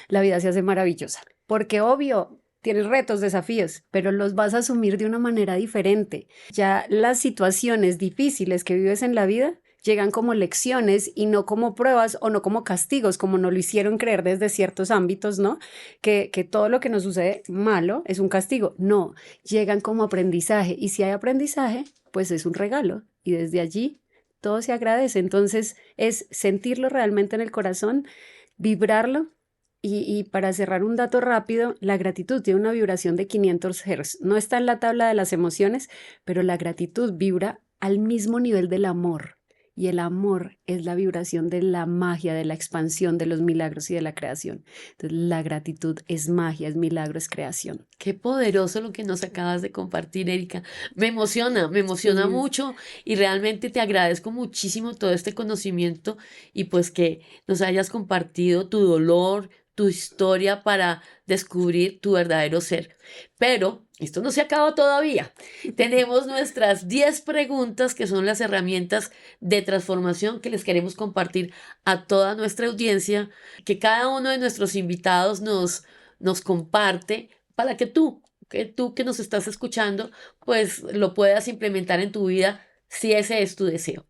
la vida se hace maravillosa. Porque obvio, tienes retos, desafíos, pero los vas a asumir de una manera diferente. Ya las situaciones difíciles que vives en la vida llegan como lecciones y no como pruebas o no como castigos, como nos lo hicieron creer desde ciertos ámbitos, ¿no? Que todo lo que nos sucede malo es un castigo. No, llegan como aprendizaje. Y si hay aprendizaje, pues es un regalo. Y desde allí todo se agradece. Entonces es sentirlo realmente en el corazón, vibrarlo. Y para cerrar un dato rápido, la gratitud tiene una vibración de 500 Hz. No está en la tabla de las emociones, pero la gratitud vibra al mismo nivel del amor. Y el amor es la vibración de la magia, de la expansión, de los milagros y de la creación. Entonces, la gratitud es magia, es milagro, es creación.
Qué poderoso lo que nos acabas de compartir, Erika. Me emociona
Sí,
mucho y realmente te agradezco muchísimo todo este conocimiento y pues que nos hayas compartido tu dolor, tu historia para descubrir tu verdadero ser. Pero esto no se acaba todavía. Tenemos nuestras 10 preguntas que son las herramientas de transformación que les queremos compartir a toda nuestra audiencia, que cada uno de nuestros invitados nos comparte para que tú que nos estás escuchando, pues lo puedas implementar en tu vida si ese es tu deseo.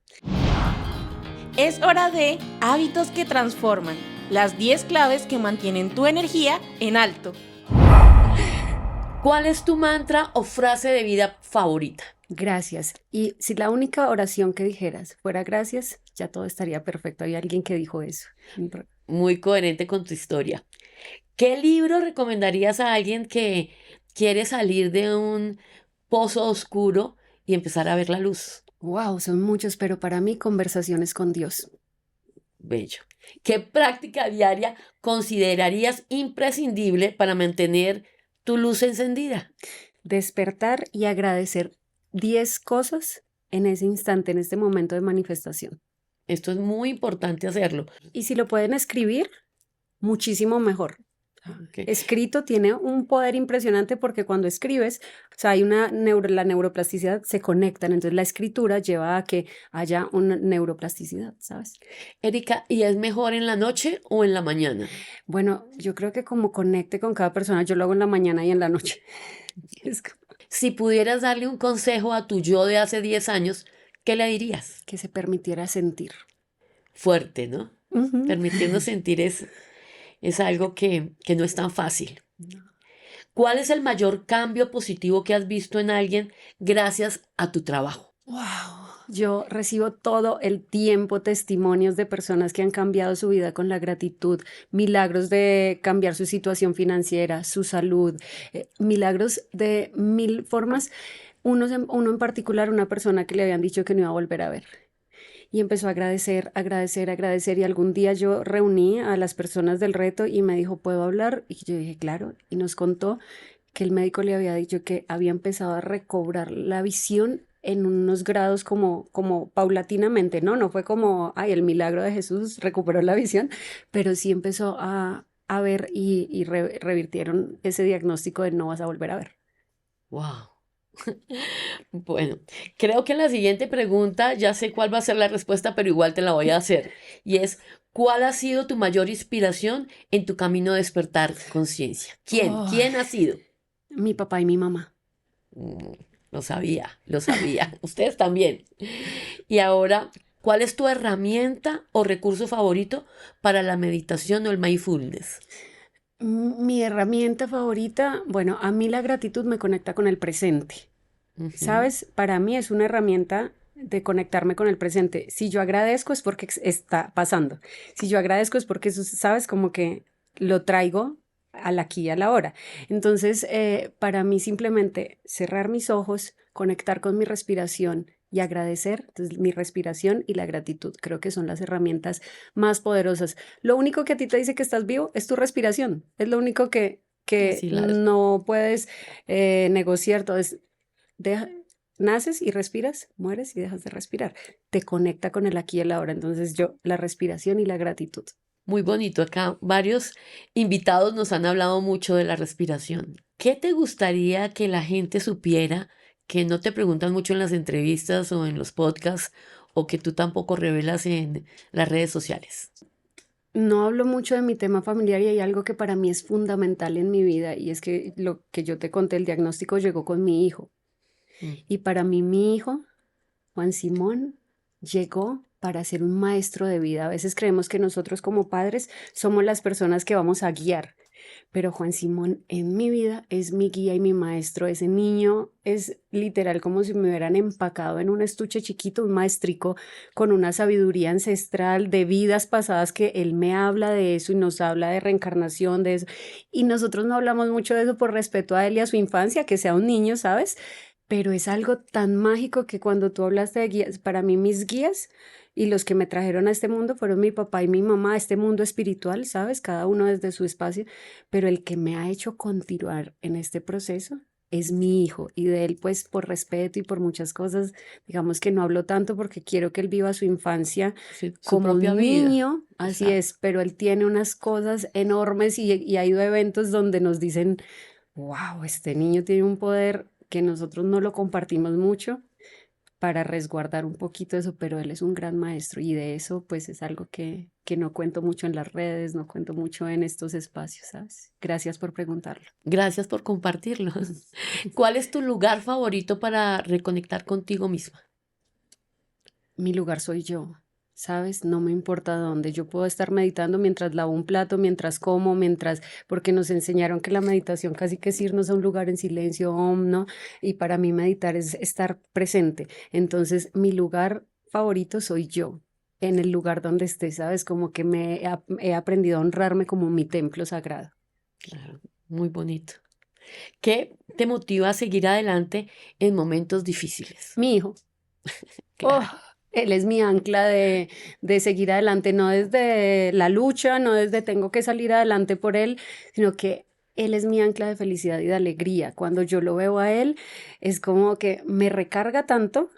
Es hora de hábitos que transforman, las 10 claves que mantienen tu energía en alto.
¿Cuál es tu mantra o frase de vida favorita?
gracias. Y si la única oración que dijeras fuera gracias, ya todo estaría perfecto. Hay alguien que dijo eso.
Muy coherente con tu historia. ¿Qué libro recomendarías a alguien que quiere salir de un pozo oscuro y empezar a ver la luz?
Wow, son muchos, pero para mí conversaciones con Dios.
Bello. ¿Qué práctica diaria considerarías imprescindible para mantener tu luz encendida?
Despertar y agradecer 10 cosas en ese instante, en este momento de manifestación.
Esto es muy importante hacerlo.
Y si lo pueden escribir, muchísimo mejor.
Ok.
Escrito tiene un poder impresionante porque cuando escribes, o sea, hay la neuroplasticidad se conectan, entonces la escritura lleva a que haya una neuroplasticidad, ¿sabes?
Erika, ¿y es mejor en la noche o en la mañana?
Bueno, yo creo que como conecte con cada persona, yo lo hago en la mañana y en la noche. Es
Si pudieras darle un consejo a tu yo de hace 10 años, ¿qué le dirías?
que se permitiera sentir.
Fuerte, ¿no?
Ujú.
Permitirnos sentir es algo que no es tan fácil. ¿Cuál es el mayor cambio positivo que has visto en alguien gracias a tu trabajo?
Wow. Yo recibo todo el tiempo testimonios de personas que han cambiado su vida con la gratitud, milagros de cambiar su situación financiera, su salud, milagros de mil formas. Uno en particular, una persona que le habían dicho que no iba a volver a ver. Y empezó a agradecer, agradecer, agradecer. Y algún día yo reuní a las personas del reto y me dijo, ¿puedo hablar? Y yo dije, claro. Y nos contó que el médico le había dicho que había empezado a recobrar la visión en unos grados como paulatinamente, ¿no? No fue como, ay, el milagro de Jesús recuperó la visión, pero sí empezó a ver y revirtieron ese diagnóstico de no vas a volver a ver.
Wow. Bueno, creo que en la siguiente pregunta ya sé cuál va a ser la respuesta, pero igual te la voy a hacer. Y es, ¿cuál ha sido tu mayor inspiración en tu camino de despertar conciencia? ¿Quién?
Oh,
¿Quién ha sido?
mi papá y mi mamá.
Mm, lo sabía, lo sabía. Ustedes también. Y ahora, ¿cuál es tu herramienta o recurso favorito para la meditación o el mindfulness?
Mi herramienta favorita, bueno, a mí la gratitud me conecta con el presente.
Ujú.
¿Sabes? Para mí es una herramienta de conectarme con el presente. Si yo agradezco es porque está pasando. Si yo agradezco es porque eso, ¿sabes? Como que lo traigo al aquí y a la hora. Entonces, para mí simplemente cerrar mis ojos, conectar con mi respiración y agradecer. Entonces, mi respiración y la gratitud creo que son las herramientas más poderosas. Lo único que a ti te dice que estás vivo es tu respiración. Es lo único que
Así
no puedes negociar. Todo es deja- naces y respiras, mueres y dejas de respirar. Te conecta con el aquí y el ahora. Entonces yo, la respiración y la gratitud.
muy bonito. Acá varios invitados nos han hablado mucho de la respiración. ¿Qué te gustaría que la gente supiera que no te preguntan mucho en las entrevistas o en los podcasts o que tú tampoco revelas en las redes sociales?
No hablo mucho de mi tema familiar y hay algo que para mí es fundamental en mi vida y es que lo que yo te conté, el diagnóstico llegó con mi hijo.
Mm.
Y para mí mi hijo, Juan Simón, llegó para ser un maestro de vida. A veces creemos que nosotros como padres somos las personas que vamos a guiar, pero Juan Simón en mi vida es mi guía y mi maestro. Ese niño es literal como si me hubieran empacado en un estuche chiquito, un maestrico con una sabiduría ancestral de vidas pasadas que él me habla de eso y nos habla de reencarnación, de eso. Y nosotros no hablamos mucho de eso por respeto a él y a su infancia, que sea un niño, ¿sabes? Pero es algo tan mágico que cuando tú hablaste de guías, para mí mis guías Y los que me trajeron a este mundo fueron mi papá y mi mamá, a este mundo espiritual, ¿sabes? Cada uno desde su espacio, pero el que me ha hecho continuar en este proceso es mi hijo, y de él pues por respeto y por muchas cosas, digamos que no hablo tanto porque quiero que él viva su infancia
Sí, su
como
propia
un
vida.
niño, así
Exacto.
es, pero él tiene unas cosas enormes y ha ido a eventos donde nos dicen, wow, este niño tiene un poder que nosotros no lo compartimos mucho para resguardar un poquito eso, pero él es un gran maestro y de eso pues es algo que no cuento mucho en las redes, no cuento mucho en estos espacios, ¿sabes? Gracias por preguntarlo.
Gracias por compartirlo. ¿Cuál es tu lugar favorito para reconectar contigo misma?
Mi lugar soy yo, ¿sabes? No me importa dónde. Yo puedo estar meditando mientras lavo un plato, mientras como, porque nos enseñaron que la meditación casi que es irnos a un lugar en silencio, ¿no? Y para mí meditar es estar presente. Entonces, mi lugar favorito soy yo, en el lugar donde esté, ¿sabes? Como que he aprendido a honrarme como mi templo sagrado.
Claro, muy bonito. ¿Qué te motiva a seguir adelante en momentos difíciles?
Mi hijo. Oh,
Claro,
él es mi ancla de seguir adelante, no desde la lucha, no desde tengo que salir adelante por él, sino que él es mi ancla de felicidad y de alegría. Cuando yo lo veo a él, es como que me recarga tanto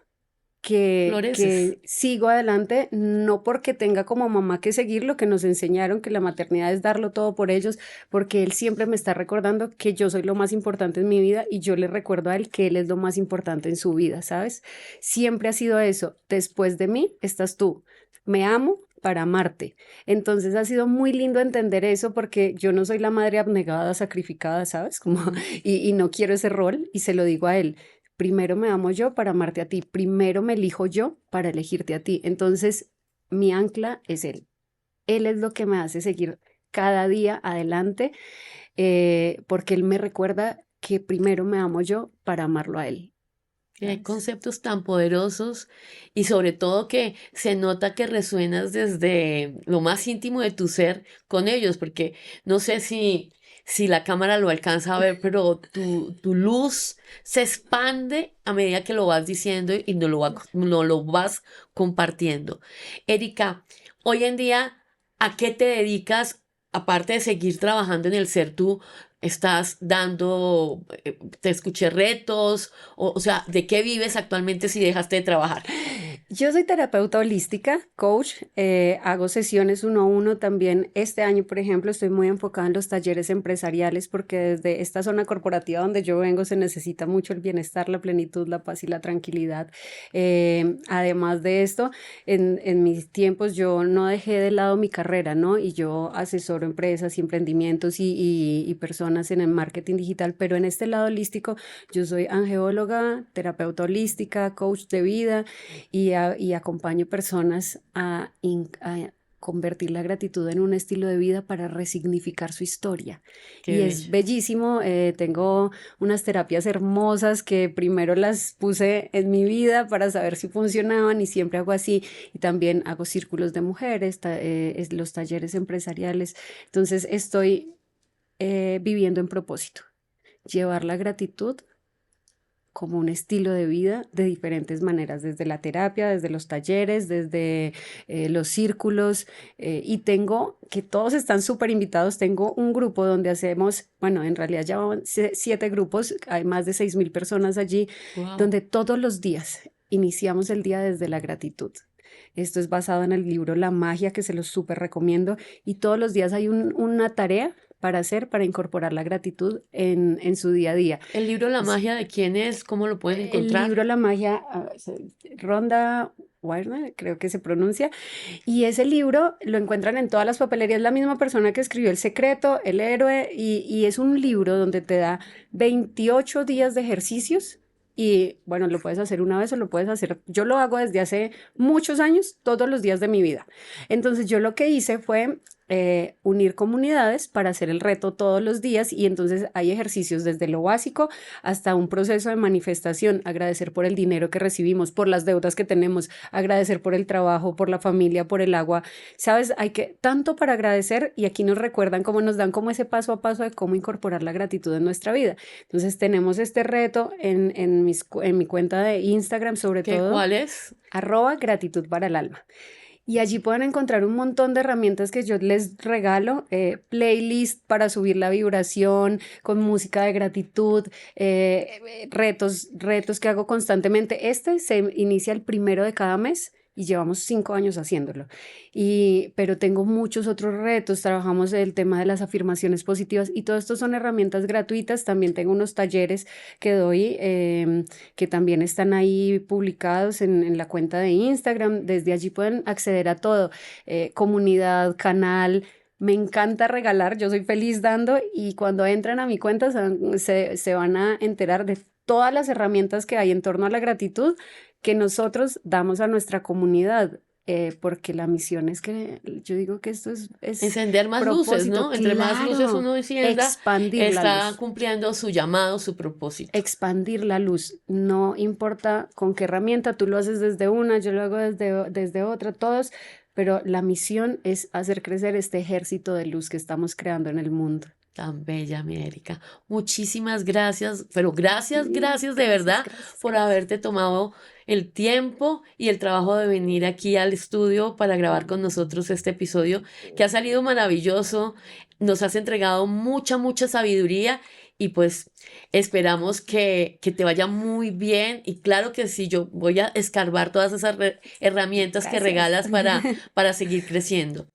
floreces.
que sigo adelante, no porque tenga como mamá que seguir lo que nos enseñaron, que la maternidad es darlo todo por ellos, porque él siempre me está recordando que yo soy lo más importante en mi vida y yo le recuerdo a él que él es lo más importante en su vida, ¿sabes? Siempre ha sido eso. Después de mí estás tú. Me amo para amarte. Entonces ha sido muy lindo entender eso porque yo no soy la madre abnegada, sacrificada, ¿sabes? Como,
Ujú.
y no quiero ese rol y se lo digo a él. Primero me amo yo para amarte a ti, primero me elijo yo para elegirte a ti. Entonces, mi ancla es él. Él es lo que me hace seguir cada día adelante, porque él me recuerda que primero me amo yo para amarlo a él.
Y hay
¿Sabes?
conceptos tan poderosos y sobre todo que se nota que resuenas desde lo más íntimo de tu ser con ellos, porque no sé si la cámara lo alcanza a ver, pero tu luz se expande a medida que lo vas diciendo y no lo vas compartiendo. Erika, hoy en día, ¿a qué te dedicas? Aparte de seguir trabajando en el ser, tú estás dando, te escuché retos, o sea, ¿de qué vives actualmente si dejaste de trabajar?
Yo soy terapeuta holística, coach, hago sesiones uno a uno también. Este año, por ejemplo, estoy muy enfocada en los talleres empresariales porque desde esta zona corporativa donde yo vengo se necesita mucho el bienestar, la plenitud, la paz y la tranquilidad. Además de esto, en mis tiempos yo no dejé de lado mi carrera, ¿no? Y yo asesoro empresas y emprendimientos y personas en el marketing digital, pero en este lado holístico yo soy angeóloga, terapeuta holística, coach de vida y acompaño personas a convertir la gratitud en un estilo de vida para resignificar su historia.
Qué
Y es
bello.
bellísimo, tengo unas terapias hermosas que primero las puse en mi vida para saber si funcionaban y siempre hago así. Y también hago círculos de mujeres, los talleres empresariales. Entonces estoy viviendo en propósito, llevar la gratitud como un estilo de vida de diferentes maneras, desde la terapia, desde los talleres, desde los círculos, y tengo, que todos están súper invitados, tengo un grupo donde hacemos, bueno, en realidad ya van 7 grupos, hay más de 6.000 personas allí,
Wow.
donde todos los días iniciamos el día desde la gratitud. Esto es basado en el libro La Magia, que se los súper recomiendo, y todos los días hay una tarea para hacer, para incorporar la gratitud en su día a día.
El libro La magia de quién es, ¿cómo lo pueden
El
encontrar?
libro La Magia, Rhonda Warner, creo que se pronuncia, y ese libro lo encuentran en todas las papelerías, la misma persona que escribió El Secreto, El Héroe, y es un libro donde te da 28 días de ejercicios. Y bueno, lo puedes hacer una vez o lo puedes hacer. Yo lo hago desde hace muchos años, todos los días de mi vida. Entonces yo lo que hice fue unir comunidades para hacer el reto todos los días, y entonces hay ejercicios desde lo básico hasta un proceso de manifestación, agradecer por el dinero que recibimos, por las deudas que tenemos, agradecer por el trabajo, por la familia, por el agua, ¿sabes? Hay que tanto para agradecer, y aquí nos recuerdan cómo nos dan como ese paso a paso de cómo incorporar la gratitud en nuestra vida. Entonces tenemos este reto en mi cuenta de Instagram, sobre todo.
¿Cuál es?
@gratitud para el alma. Y allí pueden encontrar un montón de herramientas que yo les regalo, playlist para subir la vibración, con música de gratitud, retos que hago constantemente. Este se inicia el 1 de cada mes y llevamos 5 años haciéndolo. Pero tengo muchos otros retos, trabajamos el tema de las afirmaciones positivas, y todo esto son herramientas gratuitas. También tengo unos talleres que doy, que también están ahí publicados en la cuenta de Instagram. Desde allí pueden acceder a todo, comunidad, canal. Me encanta regalar, yo soy feliz dando, y cuando entran a mi cuenta se van a enterar de todas las herramientas que hay en torno a la gratitud que nosotros damos a nuestra comunidad, porque la misión es que, yo digo que esto es
encender más luces, ¿no? Entre más luces uno encienda, está cumpliendo su llamado, su propósito.
Expandir la luz, no importa con qué herramienta, tú lo haces desde una, yo lo hago desde otra, todos, pero la misión es hacer crecer este ejército de luz que estamos creando en el mundo.
Tan bella, mi Erika. Muchísimas gracias, pero gracias de verdad por haberte tomado el tiempo y el trabajo de venir aquí al estudio para grabar con nosotros este episodio que ha salido maravilloso. Nos has entregado mucha sabiduría, y pues esperamos que te vaya muy bien. Y claro que sí, yo voy a escarbar todas esas herramientas que regalas para seguir creciendo.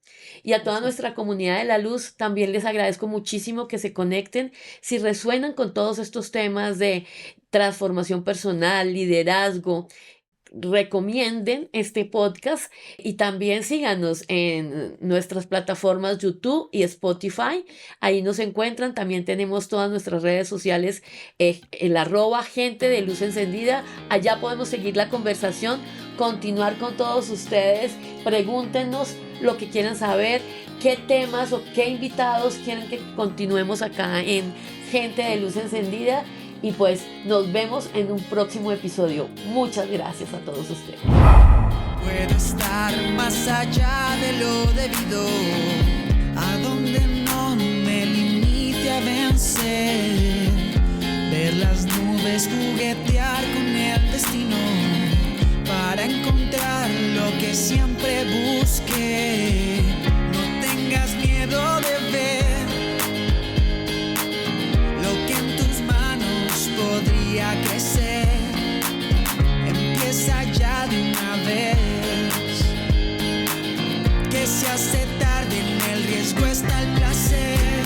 Y a toda nuestra comunidad de la luz también les agradezco muchísimo que se conecten. Si resuenan con todos estos temas de transformación personal, liderazgo, recomienden este podcast, y también síganos en nuestras plataformas YouTube y Spotify. Ahí nos encuentran. También tenemos todas nuestras redes sociales, el @gente de luz encendida. Allá podemos seguir la conversación, continuar con todos ustedes. Pregúntenos lo que quieran saber, qué temas o qué invitados quieren que continuemos acá en Gente de Luz Encendida. Y pues nos vemos en un próximo episodio. Muchas gracias a todos ustedes.
Puedo estar más allá de lo debido, a donde no me limite a vencer. Ver las nubes juguetear con el destino, para encontrar lo que siempre busqué. No tengas miedo de ver podría crecer. Empieza ya de una vez, que se hace tarde, en el riesgo está el placer.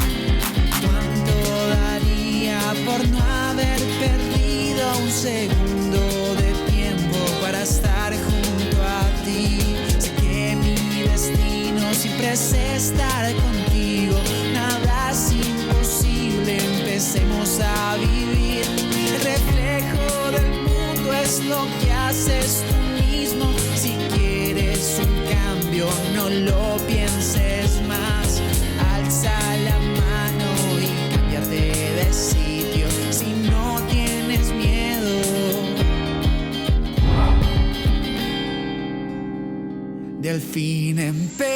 ¿Cuánto daría por no haber perdido un segundo de tiempo para estar junto a ti? Sé que mi destino siempre es estar contigo. Nada es imposible, empecemos a vivir. El reflejo del mundo es lo que haces tú mismo. Si quieres un cambio, no lo pienses más. Alza la mano y cámbiate de sitio si no tienes miedo. Del fin empezar.